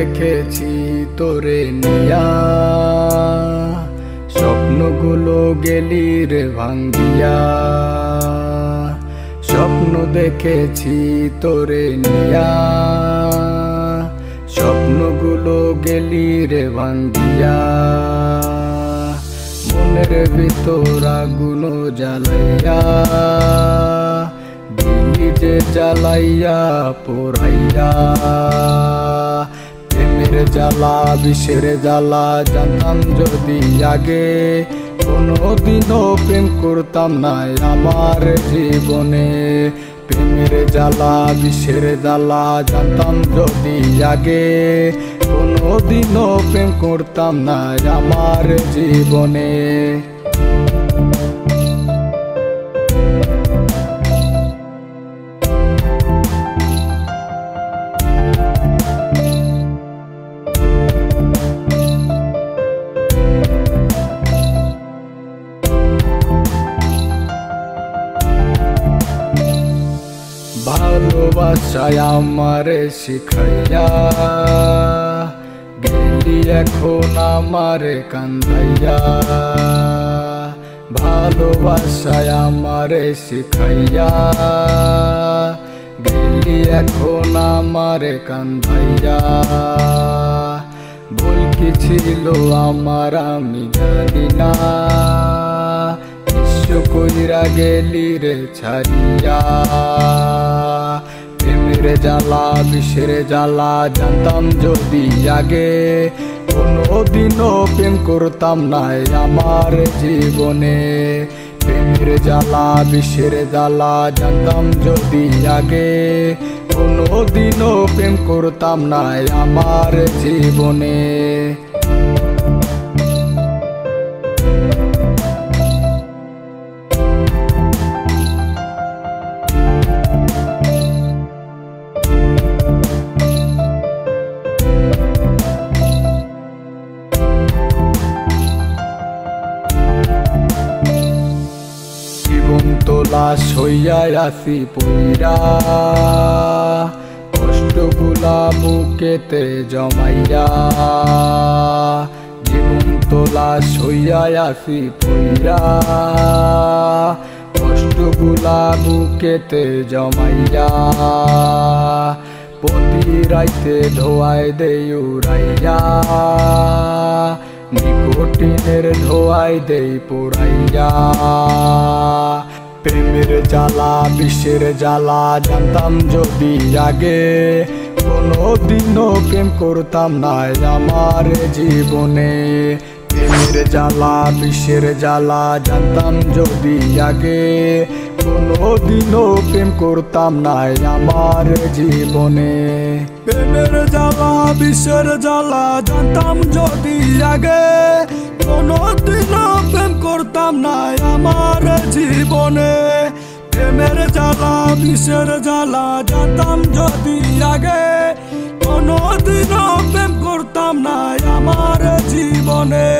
দেখেছি তোরে নিয়া, স্বপ্নগুলো গেলি রে ভাঙ্গিয়া। স্বপ্ন দেখেছি তোরে নিয়া, স্বপ্নগুলো গেলি রে ভাঙ্গিয়া। মনের ভিতর আগুন জ্বালাইয়া দিলি যে জ্বালাইয়া পোড়াইয়া। প্রেমের জ্বালা বিষের জ্বালা জানতাম যদি আগে, কোনোদিনও প্রেম করতাম না আমার জীবনে। প্রেমের জ্বালা বিষের জ্বালা জানতাম যদি আগে, কোনোদিনও প্রেম করতাম না আমার জীবনে। ভালোবাসায় আমারে শিখাইয়া গেলি এখন আমারে কান্দাইয়া। ভালোবাসায় আমারে শিখাইয়া গেলি এখন আমারে কান্দাইয়া। ভুল কি ছিল আমার আমি জানি না, কইরা গেলি রে ছাড়িয়া। প্রেমের জ্বালা বিষের জ্বালা জানতাম যদি আগে, কোনোদিনও প্রেম করতাম না আমার জীবনে। প্রেমের জ্বালা বিষের জ্বালা জানতাম যদি আগে, কোনোদিনও প্রেম করতাম না আমার জীবনে। লাশ হইয়া আসি পইরা, কষ্টগুলা বুকেতে জমাইয়া। জীবন তো লাশ হইয়া আসি পইরা, কষ্টগুলা বুকেতে জমাইয়া। প্রতি রাইতে ধোয়াই দেই উড়াইয়া, নিকোটিনের ধোয়াই দেই পোড়াইয়া। প্রেমের জ্বালা বিষের জ্বালা জানতাম যদি আগে, কোনোদিনও প্রেম করতাম না আমার জীবনে। প্রেমের জ্বালা বিষের জ্বালা জানতাম যদি আগে, কোনোদিনও প্রেম করতাম না আমার জীবনে। প্রেমের জ্বালা বিষের জ্বালা জানতাম যদি আগে, কোনোদিনও প্রেম করতাম না আমার জীবনে। প্রেমের জ্বালা বিষের জ্বালা জানতাম যদি আগে, কোনোদিনও প্রেম করতাম না আমার জীবনে।